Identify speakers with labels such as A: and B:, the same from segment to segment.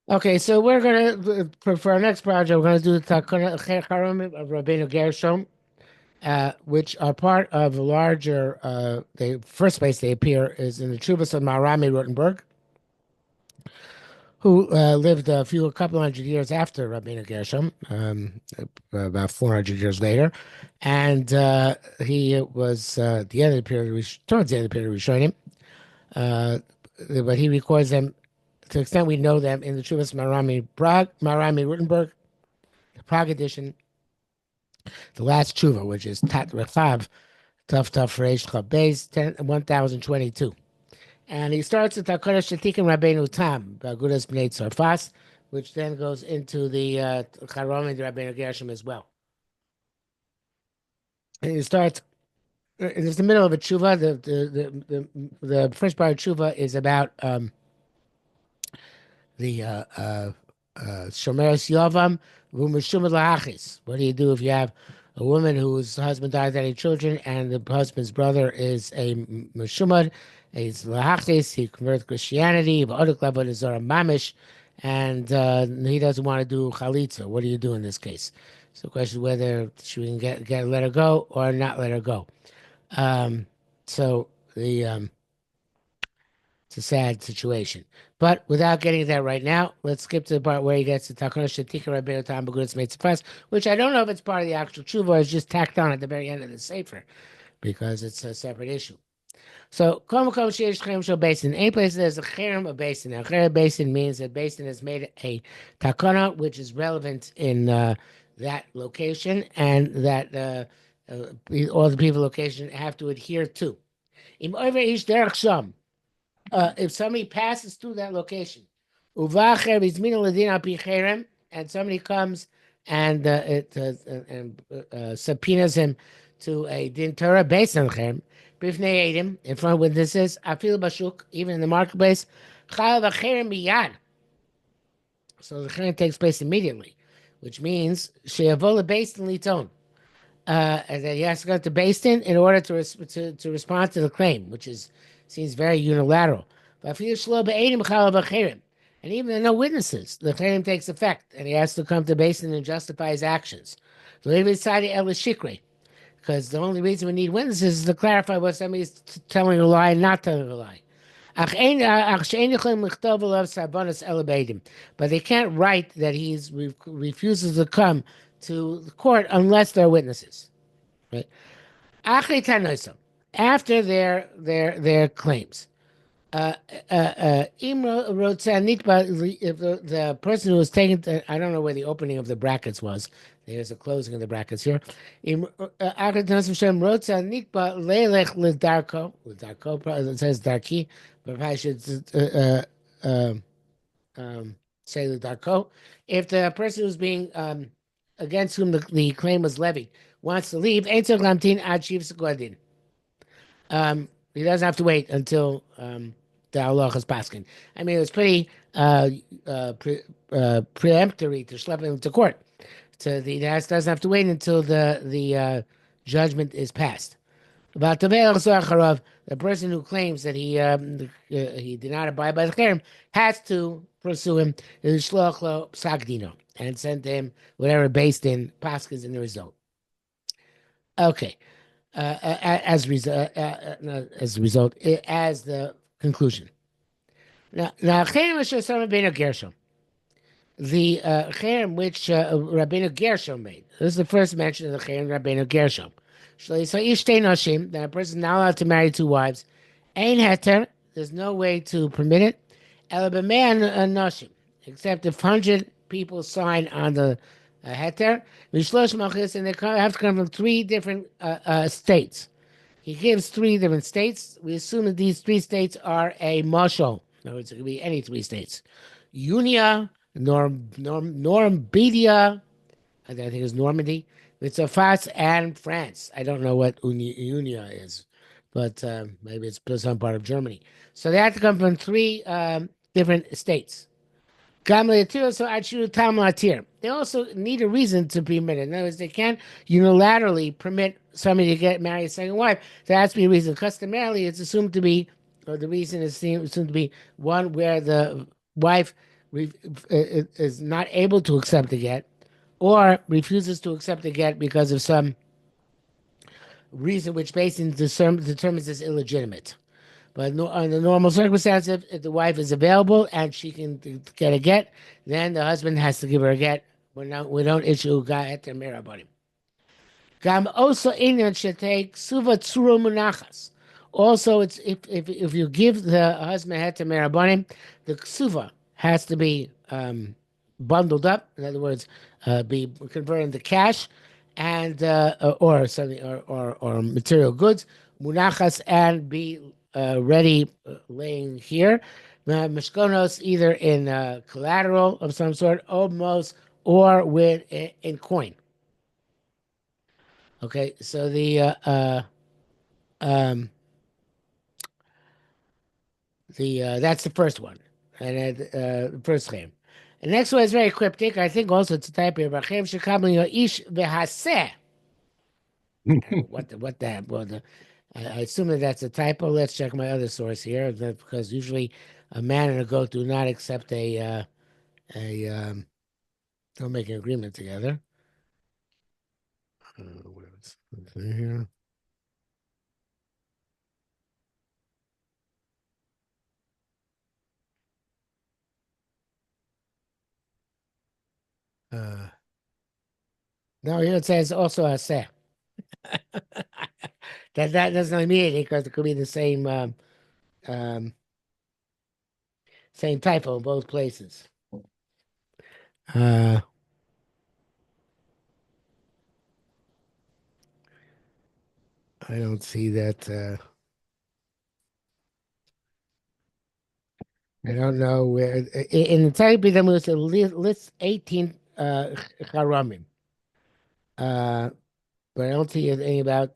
A: Okay, so we're gonna for our next project, we're gonna do the Charamim of Rabbeinu Gershom, which are part of a larger. The first place they appear is in the teshuvahs of Maharam of Rothenberg, who lived a couple hundred years after Rabbeinu Gershom, about 400 years later, and he was the end of the period, towards the end of the period, Rishonim, uh, but he records them to the extent we know them in the teshuvahs Maharam Prague, Maharam Rothenberg, the Prague edition, the last tshuva, which is Tat Rechav, Tuf Tuf Reish Chav Beis, 1022. And he starts with HaKadosh Shetikim Rabbeinu Tam, Bagudas Bnei Tzarfas, which then goes into the Charamim Rabbeinu Gershom as well. And he starts, it's the middle of a tshuva. The first part of tshuva is about the Shomeres Yovam V'Meshumad Lahachis. What do you do if you have a woman whose husband died without any children and the husband's brother is a Meshumad, he's Lahachis, he converts Christianity, V'Odek Level is Zora Mamish, and he doesn't want to do Chalitza. What do you do in this case? So the question is whether she can get let her go or not let her go. Um, so the it's a sad situation. But without getting to that right now, let's skip to the part where he gets to Takana Shatika Rabbeinu Tam B'Gudas Meitzafas, which I don't know if it's part of the actual tshuva or it's just tacked on at the very end of the sefer because it's a separate issue. So, Komakom Sheish Cherem Shel Basin. Any place there's a Cherem, a basin. Now, Cherem basin means that basin has made a takana which is relevant in that location and that all the people location have to adhere to. Im Oiver Ish Derech Sham, if somebody passes through that location, and somebody comes and subpoenas him to a din Torah based on cherem, bifnei edim, in front of witnesses, afil bashuk, even in the marketplace, chal v'cherem miyad. So the cherem takes place immediately, which means sheyavola based in liton. And then he has to go to Basin in order to respond to the claim, which seems very unilateral. And even though no witnesses, the claim takes effect, and he has to come to Basin and justify his actions. Because the only reason we need witnesses is to clarify what somebody's telling a lie and not telling a lie. But they can't write that he refuses to come to the court unless there are witnesses. Right? After their claims. If the person who was taken I don't know where the opening of the brackets was. There's a closing of the brackets here. It says darki, but I should say the darko. If the person who's being against whom the claim was levied wants to leave, he doesn't have to wait until the Allah is passing. I mean, it was pretty preemptory to schlep him to court. So the doesn't have to wait until the judgment is passed. About the person who claims that he did not abide by the cherem has to pursue him and send him whatever based in paskins in the result. Okay, as the conclusion. Now, Rabbeinu Gershom, the cherem which Rabbeinu Gershom made. This is the first mention of the cherem Rabbeinu Gershom. So that a person is not allowed to marry two wives. Ein heter, there's no way to permit it. Noshim, except if 100 people sign on the heter, and they have to come from three different states. He gives three different states. We assume that these three states are a mashal. In other words, it could be any three states. Unia, Normandia, I think it's Normandy, it's Tzarfat, and France. I don't know what Unia is, but maybe it's some part of Germany. So they have to come from three different states. They also need a reason to be permitted. In other words, they can't unilaterally permit somebody to get married a second wife. There has to be a reason. Customarily, it's assumed to be, or the reason is assumed to be one where the wife is not able to accept the get, or refuses to accept the get because of some reason which basically determines it's illegitimate. But no, under normal circumstances, if the wife is available and she can get a get, then the husband has to give her a get. We don't issue get merabonim. Gam also inyan shetei suva tzuru munachas. Also, it's if you give the husband heter merabonim, the ksuva has to be bundled up. In other words, be converted into cash, and or something or material goods, munachas, and be ready laying here. Mishkonos either in collateral of some sort, almost, or with in coin. Okay, so um, that's the first one, and the first claim. The next one is very cryptic. I think also it's a type of Rachem shekabel yoish v'haseh. What that? Well, I assume that that's a typo. Let's check my other source here, because usually a man and a goat do not accept don't make an agreement together. What's here? Uh, no, here it says also haseh. That doesn't mean anything because it could be the um, same typo in both places. Uh, I don't see that. I don't know where. In the type of them, it list 18 Charamim. Uh, but I don't see anything about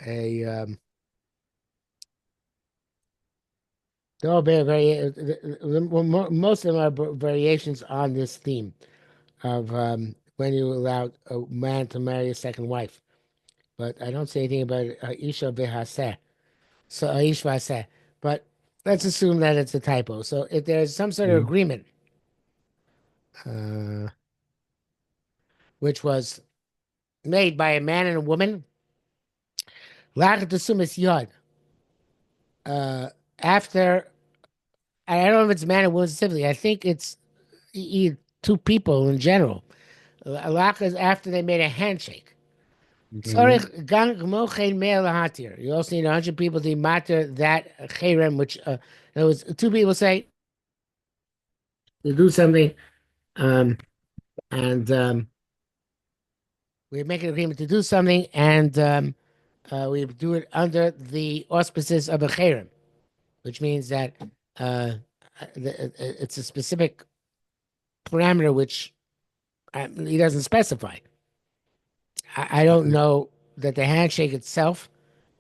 A: a. They're all most of them are variations on this theme of when you allow a man to marry a second wife. But I don't see anything about Isha v'haseh. So Aish v'haseh. But let's assume that it's a typo. So if there's some sort of agreement, uh, which was made by a man and a woman, lachet sumas yod. After, I don't know if it's man and woman specifically. I think it's two people in general. Lachet is after they made a handshake. Tzorich gan gmochein mea lahatir. You also need 100 people to matter that cherem, which there was two people say to do something, um, and we make an agreement to do something, and we do it under the auspices of a cherem, which means that it's a specific parameter which he doesn't specify. I don't know that the handshake itself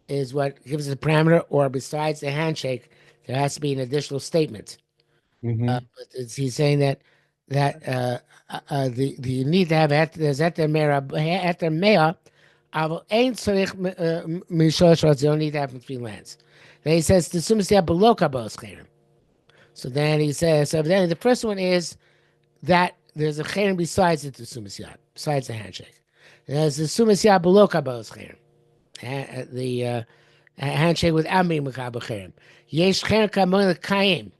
A: is what gives the parameter, or besides the handshake, there has to be an additional statement. But he's saying that the you need to have there's eter mea, aber ein tzorich mishosh, you don't need to have from three lands. Then he says the sumas below kabbalas cherem. So then he says, so then the first one is that there's a cherem besides the sumas yad, besides the handshake. And there's the sumas yad below kabbalas cherem. The handshake without being makabel cherem. Yesh cherem kamon kayim.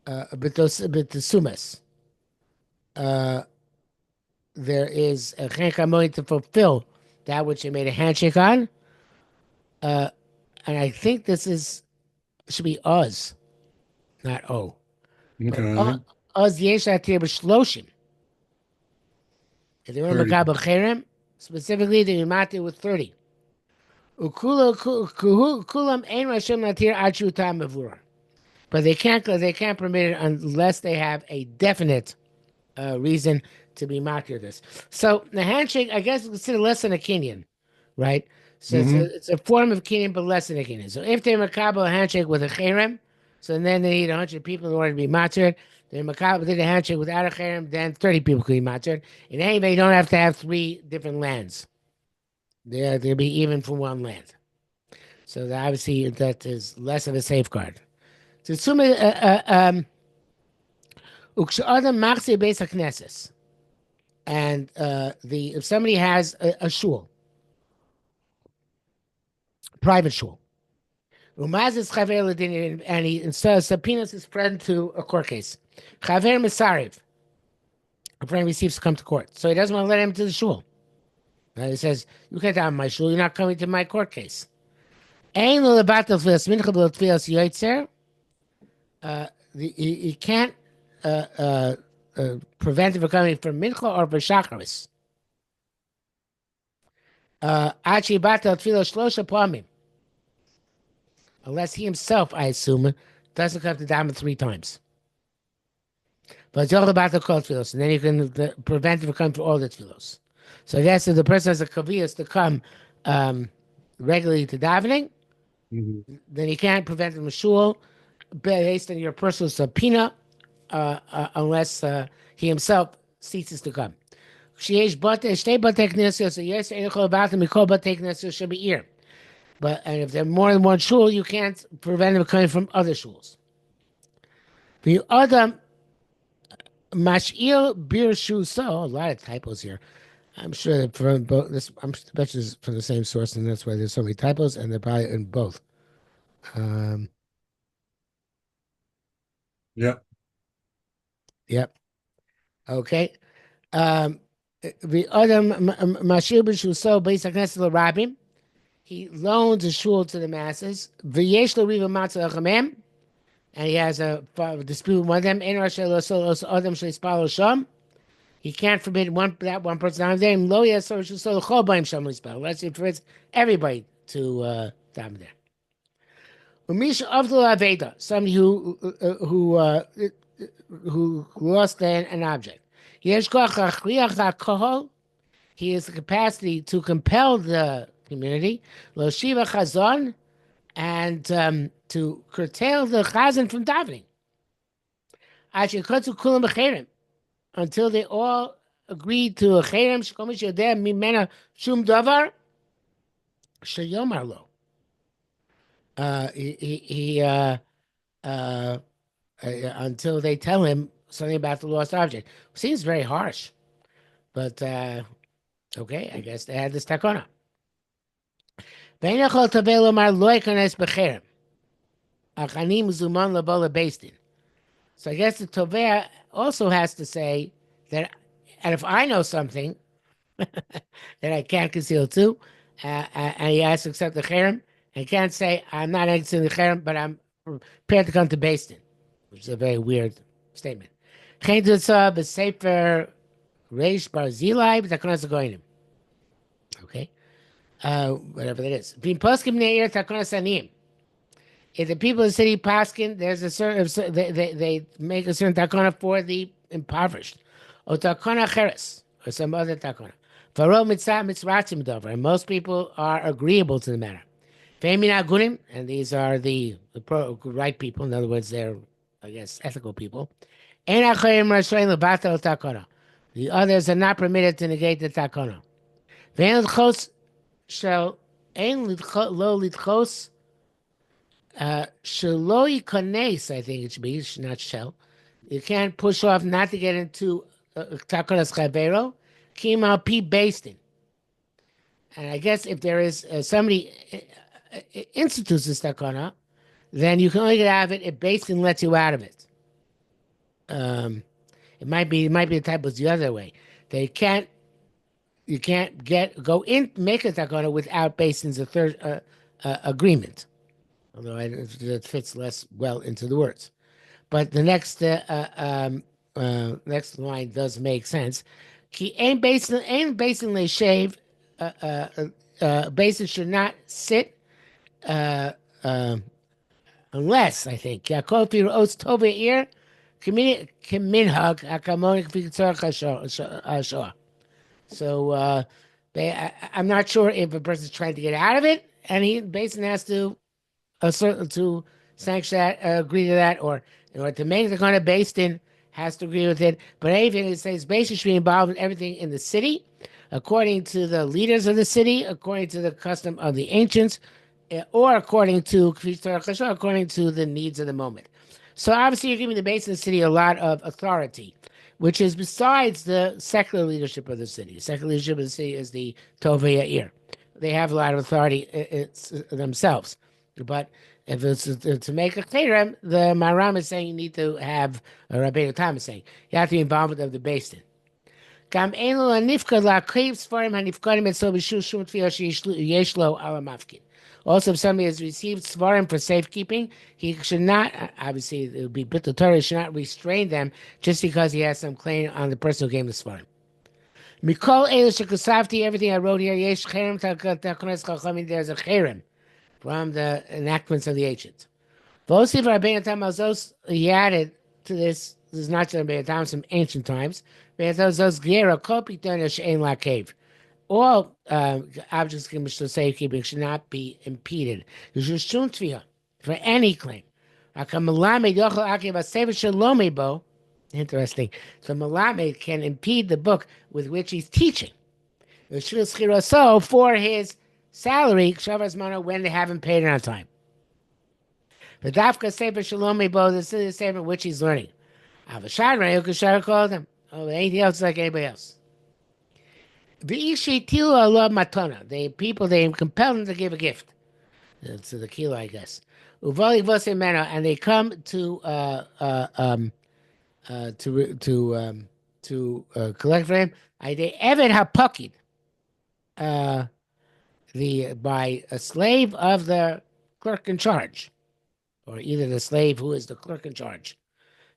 A: But the sumas, there is a cherem kamon to fulfill that which they made a handshake on. And I think this should be Oz, not O. But Oz yesh atir b'shloshim. If they were makabel cherem, specifically they matir with 30. Ukulam ein Hashem natir achu tam mevurah. But they can't permit it unless they have a definite reason to be matir this. So the handshake, I guess, is considered less than a kinyan, right? So it's a form of kinyan, but less than a kinyan. So if they're makabel a handshake with a cherem, so then they need 100 people in order to be matir. They're makabel did a handshake without a cherem, then 30 people could be matir. In any way, you don't have to have 3 different lands. They'll be even for one land. So obviously that is less of a safeguard. So Uksha'adam machzeh beis hakneses. And if somebody has a shul, private shul, umazis chaver l'din, and he subpoenas his friend to a court case. Chaver misariv, a friend receives to come to court, so he doesn't want to let him to the shul. He says, "You can't have my shul. You're not coming to my court case." Ein lo lebatel tfilas mincha b'lo tfilas yoytzer. He can't prevent him from coming from mincha or for shacharis. Achi batel tfilas shlosha pamim. Unless he himself, I assume, doesn't come to daven 3 times. But it's all about the kol tfilos, and then you can prevent him from coming for all the tfilos. So I guess if the person has a kaviyas to come regularly to davening, then you can't prevent him from shul based on your personal subpoena, unless he himself ceases to come. But and if there are more than one shul, you can't prevent him coming from other shuls. The other mash'il bir shu, so a lot of typos here. I'm sure that from both this, I'm bet you it's from the same source, and that's why there's so many typos, and they're probably in both.
B: Yep.
A: Okay. The other mash'il bir shu, so based on Rabbeinu, he loans a shul to the masses. V'yesh lo riva matzah achamem, and he has a dispute with one of them. Ein rash lo adam shleispalo sham. He can't forbid that one person down there. Lo yasor shul chol b'im sham leispalo. Let's say for everybody to down there. Umisha avdul aveda, somebody who lost an object. Yesh koach hachriach hakohol. He has the capacity to compel the community, lo shiva chazon, and to curtail the chazan from davening. Until they all agreed to a cherem, shkomish yodeh mimena shum davar, sheyomar lo. Until they tell him something about the lost object. Seems very harsh, but okay, I guess they had this takona. So I guess the Tovea also has to say that, and if I know something that I can't conceal too, and he has to accept the cherem, and can't say, I'm not accepting the cherem, but I'm prepared to come to Beis Din, which is a very weird statement. Sefer Reish Bar Zilai, but Takonas Goinim. Okay. Whatever that is. If the people of the city paskin, there's a certain they make a certain takona for the impoverished, or takona cheres, or some other takona. And most people are agreeable to the matter. And these are the right people. In other words, they're, I guess, ethical people. The others are not permitted to negate the takona. Shall ein lo lidchos shaloi kones, I think it should be, not shall. You can't push off not to get into takonas chavero, kima pi Beis Din. And I guess if there is somebody institutes this takona, then you can only get out of it if Beis Din lets you out of it. It might be the type was the other way. You can't go in, make a takana without Beis Din's third agreement. Although it fits less well into the words. But the next next line does make sense. Ki ein Beis Din le'shev. Beis Din should not sit unless, I think, Yaakov Firoos Tov Eir Kiminhag Hakamon Kfitzar Hashoah. So I'm not sure if a person's trying to get out of it, and he basically has to sanction that, agree to that, or in order to make the kind of Beis Din has to agree with it. But anything it says Beis Din should be involved in everything in the city, according to the leaders of the city, according to the custom of the ancients, or according to the needs of the moment. So obviously, you're giving the base of the city a lot of authority, which is besides the secular leadership of the city. Secular leadership of the city is the Tovei Yair. They have a lot of authority themselves. But if it's to make a cherem, the Maharam is saying you need to have, or Rabbeinu Tam is saying, you have to be involved with the base. גם אין לו הנפקד להקריב ספרים הנפקדים אצלו בשביל שום תפילה שיש לו על המפקיד. Also, if somebody has received svarim for safekeeping, he should not, obviously, it would be bit Torah, should not restrain them just because he has some claim on the person who gave him the svarim. Mikol elu shekusavti, everything I wrote here, yesh cherem takones chachamim, there's a cherem from the enactments of the ancients. Vosif Rabbeinu Tam Alzos, he added to this is not just Rabbeinu Tam, some ancient times, those gera kopitona she'en la cave. All objects of safekeeping should not be impeded. For any claim. Interesting. So Malamed can impede the book with which he's teaching. So for his salary, when they haven't paid it on time. The Dafka Sefer Shalom Bo, this is the Sefer which he's learning. Avashad called him. Oh, anything else like anybody else. The people, they compel them to give a gift. To the kilo, I guess. And they come to collect for him. They eved hapakid, by a slave of the clerk in charge, or either the slave who is the clerk in charge.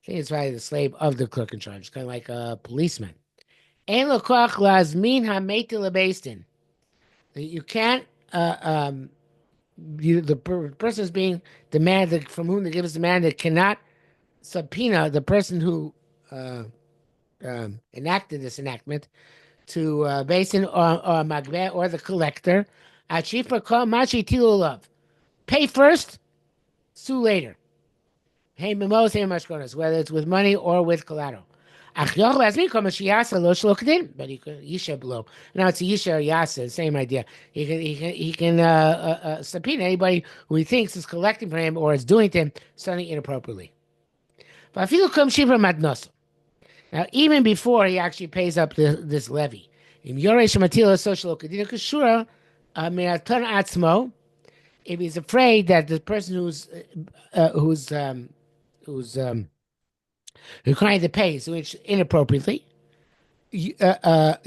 A: I think it's probably the slave of the clerk in charge, kind of like a policeman. You can't, the person is being demanded, from whom the gift is demanded, cannot subpoena the person who enacted this enactment to Basin or Magbeh or the collector. Pay first, sue later. Hey, mimos, hey, mashkonas, whether it's with money or with collateral. But he could Yisha below. Now it's a Yisha or Yasa, same idea. He can subpoena anybody who he thinks is collecting for him or is doing to him something inappropriately. Now, even before he actually pays up this levy, if he's afraid that the person who's required to pay which inappropriately, the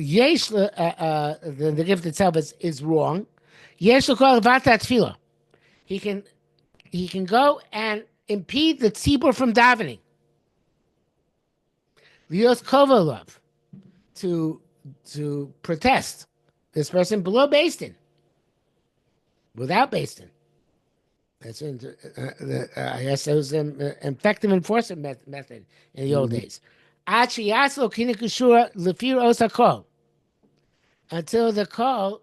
A: gift itself is wrong. He can go and impede the tzibur from davening. To protest this person below Basin, without Basin. That's I guess it was an effective enforcement method in the old days. Until the call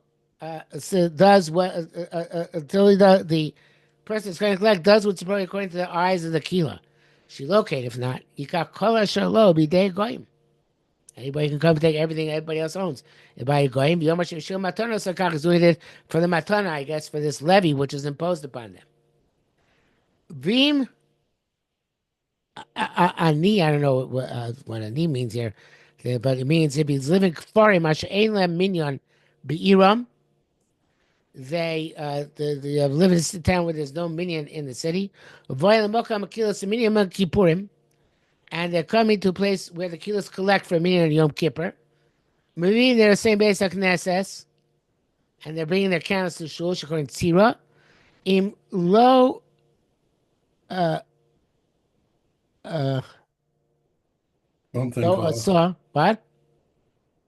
A: does what until the person is going to collect does what's appropriate according to the eyes of the kila. She locate. If not, anybody can come take everything everybody else owns. By goyim, doing it for the matana, I guess, for this levy which is imposed upon them. Vim ani, I don't know what ani means here, but it means if he's living kfarim asher ein lem minyan be'iram, they live in a town where there's no minyan in the city. And they're coming to a place where the kilos collect for minyan on Yom Kippur. Maybe they're the same base of Knesses, and they're bringing their candles to shul according to tzira. Im lo
B: Something
A: what?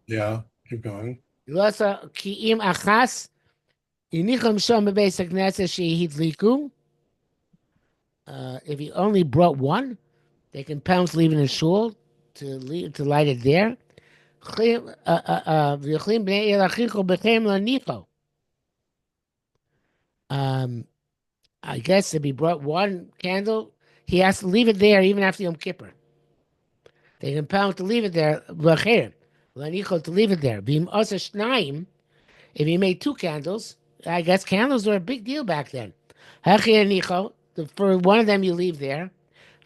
B: Yeah, keep going.
A: Ki im achas yinicham shom bebeis hakneses shehidliku. If he only brought one, they can pounce leaving the shul to light it there. I guess if he brought one candle, he has to leave it there even after Yom Kippur. They can pound to leave it there, to leave it there. If he made two candles, I guess candles were a big deal back then. For one of them you leave there.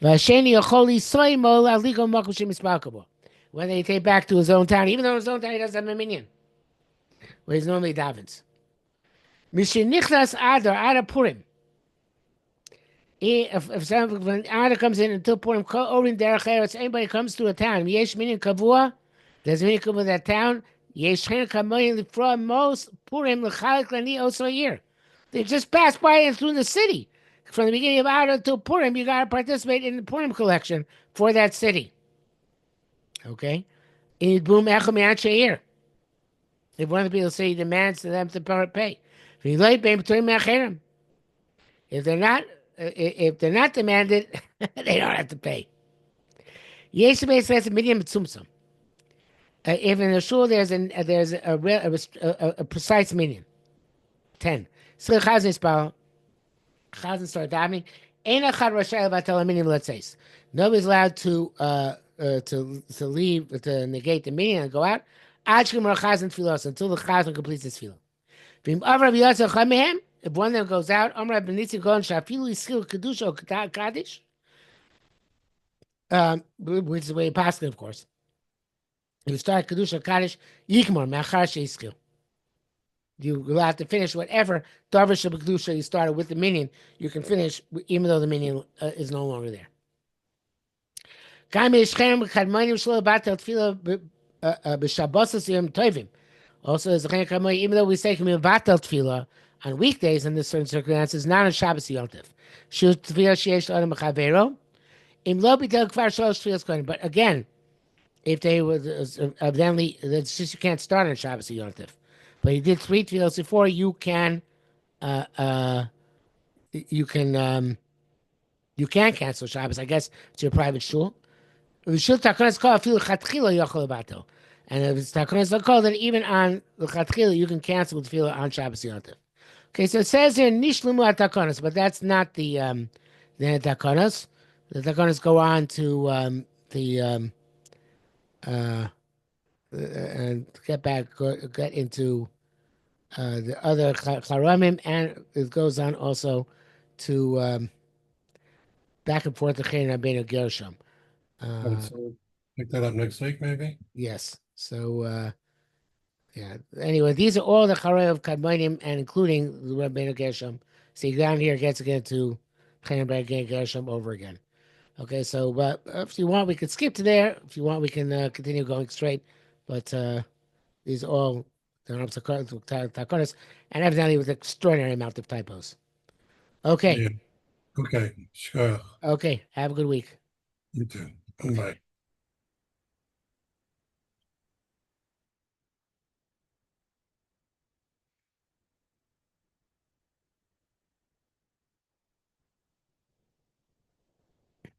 A: Vasheni Ocholi Soimo Aligo Makushim Ispakabo. When they take back to his own town, even though his own town he doesn't have a minion, where he's normally davens. Mishinichnas Adar Ada Purim. If when Ada comes in until Purim, Orin Derech Eretz, anybody comes to a town, Yesh Minion Kavua, there's a minion Kavua that town, Yesh Chen Kamoyin from most Purim L'chalik Lani also a year. They just pass by and through the city. From the beginning of Ada until Purim, you got to participate in the Purim collection for that city. Okay? In Boom Echom Yad if one of the people say he demands to them to pay. If they're not demanded, they don't have to pay. Yeshua says medium tzumtzum. If in the shul there's a precise meaning. 10. So Chazan spell. Chazan start davening. Ein echad rashai levatel minim letzeis. Nobody's allowed to leave to negate the meaning and go out. Ad shemar Chazan tfilos until the Chazan completes his tefillah. V'im avra v'yotzer chamehem. If one of them goes out, Amr Benitzin Gon Shafilu Iskil Kedusha Kaddish, which is the way Paskin, of course. If you start Kedusha Kaddish, Yikmar Machar Sheiskil. You will have to finish whatever Darvish Kedusha you started with the minion. You can finish even though the minion is no longer there. Also, even though we say Vatel Tefillah on weekdays in this certain circumstances, not on Shabbos Yontif. But again, if they were evidently, it's just you can't start on Shabbos Yontif. But he did 3 tefillos before. You can cancel Shabbos. I guess it's your private shul. And if it's takonas called, then even on the chatchila you can cancel the tefillah on Shabbos Yontif. Okay, so it says here nishlumu atakonas, but that's not the takonas. The takonas go on to and get into the other charamim, and it goes on also to back and forth to Rabbeinu Gershom.
B: So pick that up next week, maybe.
A: Yes. So yeah. Anyway, these are all the charamim of Kadmonim, and including the Rabbeinu Gershom. See, down here gets again to Rabbeinu Gershom over again. Okay, so but if you want, we could skip to there. If you want, we can continue going straight. But these are all the takonas, and evidently with an extraordinary amount of typos. Okay.
B: Yeah. Okay. Sure.
A: Okay. Have a good week.
B: You too. Bye.